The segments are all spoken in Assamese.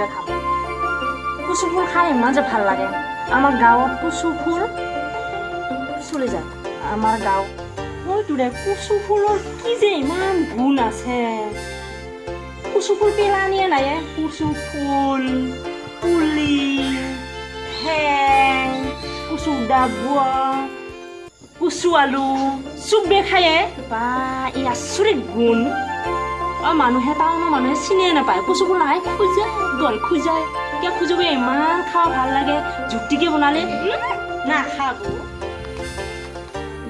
ফুলকে খাম কুচু ফুল খাই ইমান যে ভাল লাগে আমাৰ গাঁৱত কুচু ফুল চলি যায় আমাৰ গাঁও মইতোৰে কুচু ফুলৰ কি যে ইমান গুণ আছে কুচু ফুল পেলানিয়ে নাই কুচু ফুল পুলি ঠেং কুচু ডাবোৱা কুচু আলু চুবে খায়ে বা ই আচৰিত গুণ মানুহে টাউনৰ মানুহে চিনিয়ে নাপায় কুচু ফুল নাখায় খোজাই গল খোজাই কিয় খোজাব ইমান খাব ভাল লাগে জুতিকে বনালে নাখাব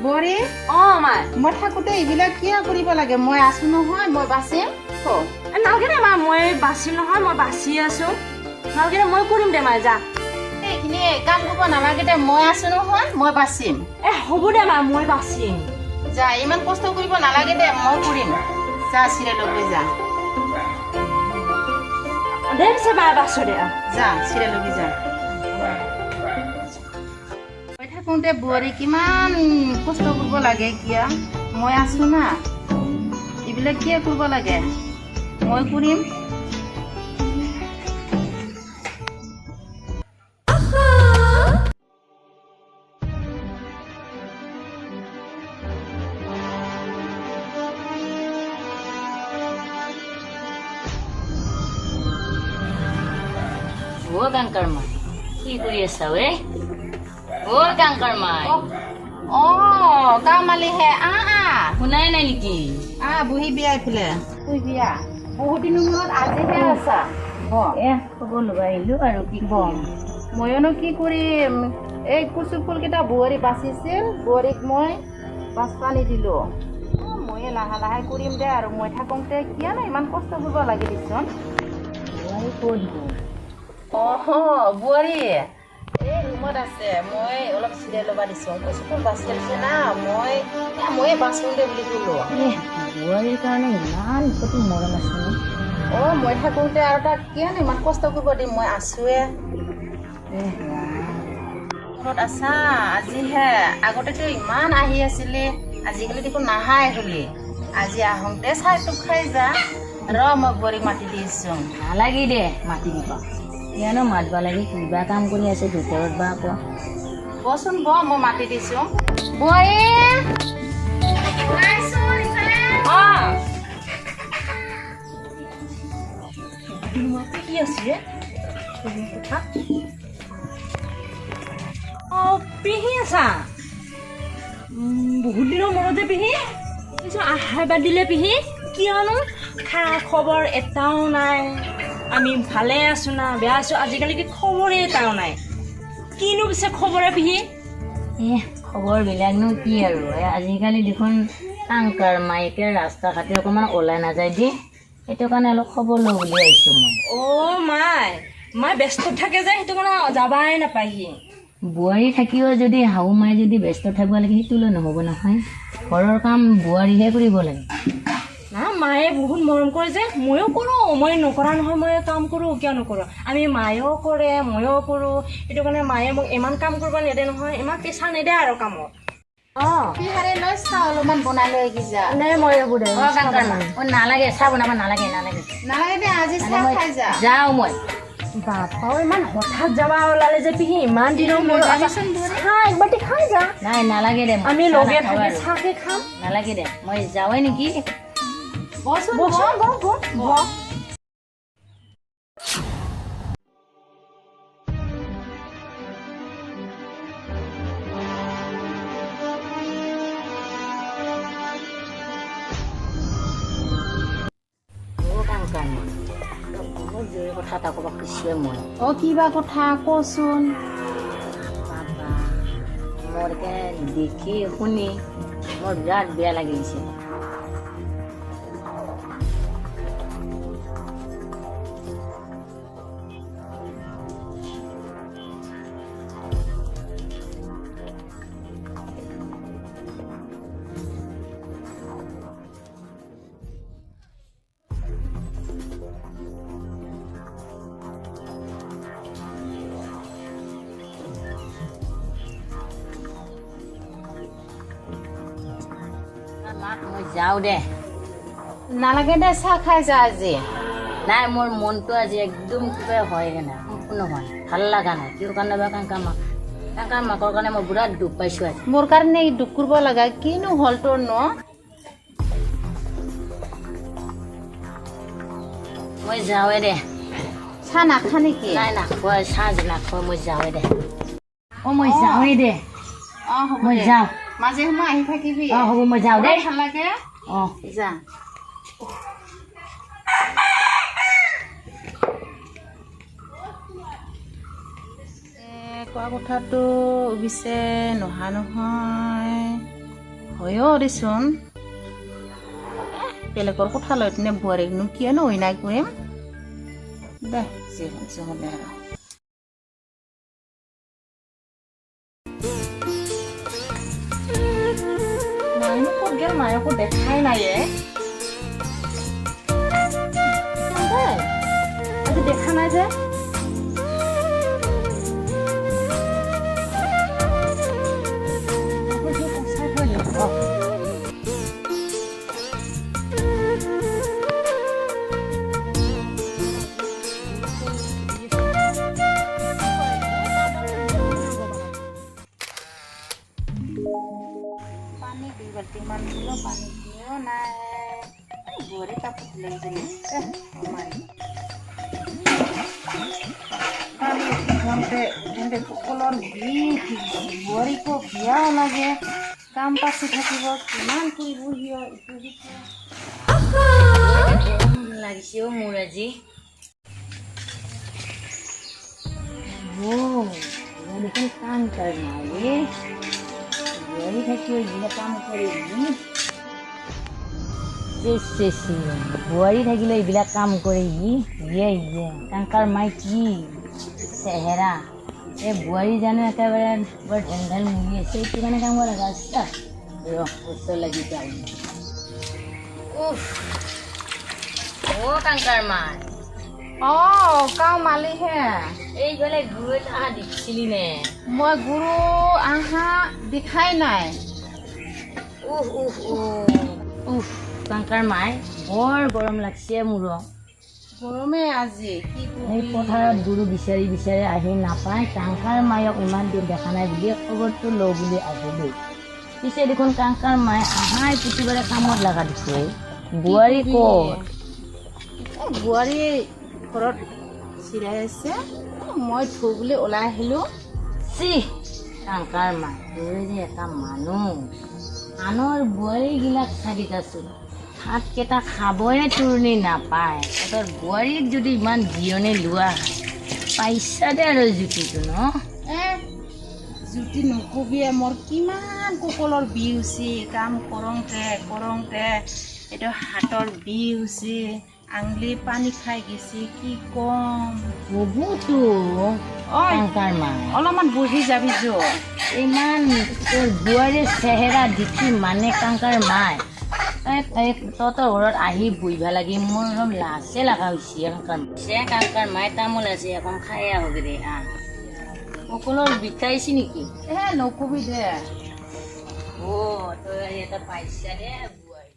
বৰে মাই মই থাকোঁতে এইবিলাক কিয় কৰিব লাগে মই আছো নহয় মই বাচিম নালাগে দে মা মই বাচিম নহয় মই বাচি আছো নালাগে দে মই কৰিম দে মা যা এইখিনি কাম কৰিব নালাগে দে মই আছো নহয় মই বাচিম হ'ব দে মা মই বাচিম যা ইমান কষ্ট কৰিব নালাগে দে মই কৰিম যা চিৰা লৈ যা দে পিছে মা বাছো দে যা চিৰা লৈ যা মই থাকোঁতে বোৱাৰী কিমান কষ্ট কৰিব লাগে কিয় মই আছো না এইবিলাক কিয় কৰিব লাগে মই কৰিম কাংকাৰ মাই কি কৰি আছা ঐ কাংকাৰ মাই কামালি হে শুনাই নাই নেকি বহি বিয়া এইফালে শুই বিয়া বহুত দিনৰ মূৰত আজিহে আছা খবৰ ল'ব আহিলো আৰু কি কম মইনো কি কৰিম এই কুচু ফুলকেইটা বোৱাৰী বাচিছিল বোৱাৰীক মই বাচপা নিদিলো ময়ে লাহে লাহে কৰিম দে আৰু মই থাকোঁতে কিয়নো ইমান কষ্ট কৰিব লাগে দেচোন বোৱাৰী এই ৰুমত আছে মই অলপ চিৰিয়েল ল'বা দিছোঁ কচু ফুল বাচি আছে না ময়ে বাচোঁ দে বুলি ক'লো বোৱাৰীৰ কাৰণে ইমান প্ৰতি মৰম আছে মই থাকোঁতে আৰু তাক কিয়নো ইমান কষ্ট কৰিব দিম মই আছোৱে ঘৰত আছা আজিহে আগতেতো ইমান আহি আছিলি আজিকালি দেখোন নাহাই হলি আজি আহোঁতে চাই তোক খাই যা মই বোৱাৰীক মাতি দিছোঁ নালাগে দে মাতি দিবা কিয়নো মাতিব লাগে কিবা কাম কৰি আছে ভিতৰত বা আকৌ বচোন মই মাতি দিছোঁ বোৱাৰী কি আছে পিহি আছা বহুত দিনৰ মূৰতে পিহি আহাৰ বাদ দিলে পিহি কিয়নো খা খবৰ এটাও নাই আমি ভালে আছো না বেয়া আছো আজিকালি কি খবৰে এটাও নাই কিনো পিছে খবৰে পিহি খবৰবিলাকনো কি আৰু আজিকালি দেখোন কাংকাৰ মাইকে ৰাস্তা ঘাটে অকণমান ওলাই নাযায় দি সেইটো কাৰণে অলপ খবৰ লওঁ বুলি আহিছোঁ মই মাই ব্যস্ত থাকে যে সেইটো কাৰণে যাবাই নাপায়হি বোৱাৰী থাকিও যদি শাহু মায়ে যদি ব্যস্ত থাকিব লাগে সেইটোলৈ নহ'ব নহয় ঘৰৰ কাম বোৱাৰীহে কৰিব লাগে না মায়ে বহুত মৰম কৰে যে ময়ো কৰোঁ মই নকৰা নহয় মই কাম কৰোঁ কিয় নকৰোঁ আমি মায়েও কৰে ময়ো কৰোঁ সেইটো কাৰণে মায়ে মোক ইমান কাম কৰিব নেদে নহয় ইমান প্ৰেছাৰ নেদে আৰু কামত লৈ চাহ অলপমান বনাই লৈ যা মই এইবোৰ দে নালাগে চাহ বনাব নালাগে দে আজি চাহ খাই যা যাওঁ মই বাপাও ইমান হঠাৎ যাবা ওলালে যে পিহি ইমান দিনৰ মূৰত একবাৰটি খাই যা নাই নালাগে দে আমি লগে থাকি চাহকে খাম নালাগে দে মই যাওঁৱে নেকি বচোন কথা এটা ক'ব খুজিছোৱে মই কিবা কথা কচোন বাবা মোৰ দেখি শুনি মোৰ বিৰাট বেয়া লাগিছে মই যাওঁ দে নালাগে দে চাহ খাই যা আজি নাই মোৰ মনটো আজি একদম কিবা হয়গে নাই সম্পূৰ্ণ হোৱা নাই ভাল লগা নাই কিয় কাৰণে বা কাংকাৰ মাকৰ কাৰণে মই বিৰাট দুখ পাইছোঁ আজি মোৰ কাৰণে দুখ কৰিব লগা কিনো হ'ল তোৰ ন মই যাওঁৱে দে চাহ নাখা নেকি নাই নাখোৱা চাহ নাখোৱা মই যাওঁৱে দে মই যাওঁৱে দে হ'ব মই দে। যাওঁ মাজে সময়ে আহি থাকিবি হ'ব মই যাওঁ দেই ভাল লাগে যা কোৱা কথাটো অৱশ্যে নোহোৱা নহয় হয়ও দেচোন বেলেগৰ কথা লৈ পিনে বোৱাৰীকনো কিয়নো অন্যায় কৰিম দে যি হৈছে হ'লে আৰু মায়েনো ক'ত গেল মায়েকো দেখাই নাই আজি দেখা নাই যে পানী 2 বাল্টিমান দিলোঁ পানী দিও নাই বোৱাৰী কাপোৰ দিলে পানী সকলৰ বিষ বোৱাৰীকো বিয়াও লাগে কাম পাচি থাকিব কিমান কৰিব ইটো সিটো লাগিছেও মোৰ আজি দেখোন কাম কৰ নাই বোৱাৰী থাকিও এইবিলাক কাম কৰি বোৱাৰী থাকিলে এইবিলাক কাম কৰে কাংকাৰ মাই কি চেহেৰা এই বোৱাৰী জানো একেবাৰে বৰ ঢেল মুহি আছে এইটো কাৰণে কাম কৰা ৰাস্তা ওচৰ লাগি যাওঁ কাংকাৰ মাই কাও মালিহে এইফালে গুৰু আহা দেখিছিলি নে মই গুৰু আহা দেখাই নাই কাংকাৰ মাই বৰ গৰম লাগছে মোৰ গৰমে আজি কি এই পথাৰত গুৰু বিচাৰি বিচাৰি আহি নাপায় কাংকাৰ মায়ক ইমান দিন দেখা নাই বুলি খবৰটো লওঁ বুলি আহিলোঁ পিছে দেখোন কাংকাৰ মাই আহাই প্ৰতিবাৰে কামত লগা দিছে বোৱাৰী ক'ত বোৱাৰী ঘৰত চিৰাই আছে মই থৈ বুলি ওলাই আহিলোঁ কাংকাৰ মাই তই যে এটা মানুহ আনৰ বোৱাৰীগিলাক চাবিতাচোন ভাতকেইটা খাবয়ে তোৰণি নাপায় তোৰ বোৱাৰীক যদি ইমান জিৰণি লোৱা পাইছা দে আৰু জুতিটো ন জুতি নকবিয়ে মোৰ কিমান কঁকালৰ বিষ হৈছে কাম কৰোঁতে এইটো হাতৰ বিষ হৈছে আঙুলি পানী খাই গৈছে কি কম বহুতো কাংকাৰ মাই অলপমান বহি যাবি যো ইমান তোৰ বোৱাৰীৰ চেহেৰা দেখি মানে কাংকাৰ মাই তহঁতৰ ঘৰত আহি বহিব লাগি মোৰ অলপ লাজে লগা হৈছে কাংকাৰ মাই তামোল আছে এখন খাই আহোগে দে সকলৰ বিষাইছে নেকি নকবি দে তই এটা পাইছা দে বোৱাৰী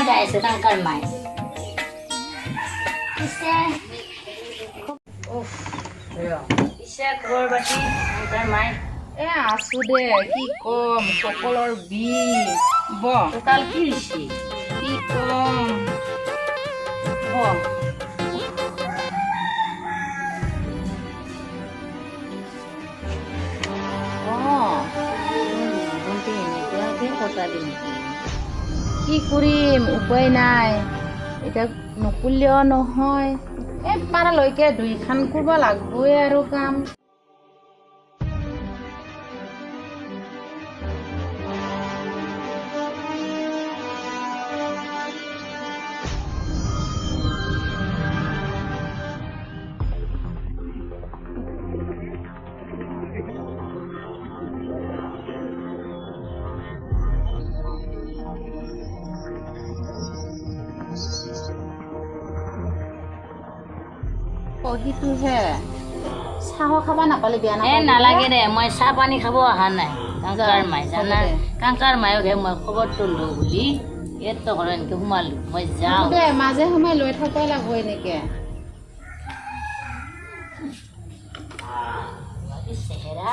যাই আছো কাংকাৰ মাই পিছে খবৰ বাতি কাংকাৰ মাই আছো দে কি কম কঁকালৰ বিষ কাল কি হৈছে কি কম জীৱনটো এনেকুৱাকে কটালি নেকি কি কৰিম উপায় নাই এতিয়া নকৰিলেও নহয় পাৰালৈকে 2খান কৰিব লাগবই আৰু কাম সিটোহে চাহ খাব নাপালে বেয়া এ নাপায় নালাগে দে মই চাহ পানী খাব অহা নাই কাংকাৰ মাই হ'ব জানা দে। কাংকাৰ মায়কহে মই খবৰটো লওঁ বুলি ইয়াত ঘৰত এনেকৈ সোমালো মই যাওঁ দে মাজে সময়ে লৈ থবই লাগব এনেকে চেহেৰা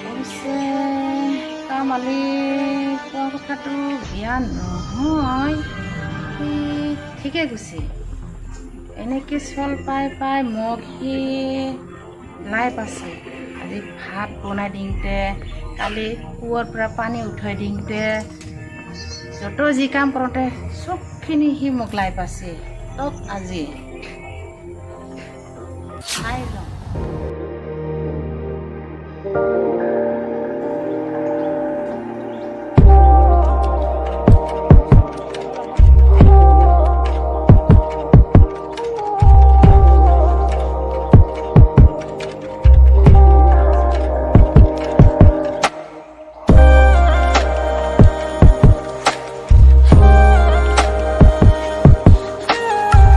অৱশ্যে তাৰ মালিক কোৱা কথাটো বেয়া নহয় সি ঠিকে কৈছে এনেকৈ চল পাই পাই মোক সি লাই পাছে আজি ভাত বনাই দিওঁতে কালি কুঁৱাৰ পৰা পানী উঠাই দিওঁতে যত যি কাম কৰোঁতে চবখিনি সি মোক লাই পাছে তত আজি চাই লওঁ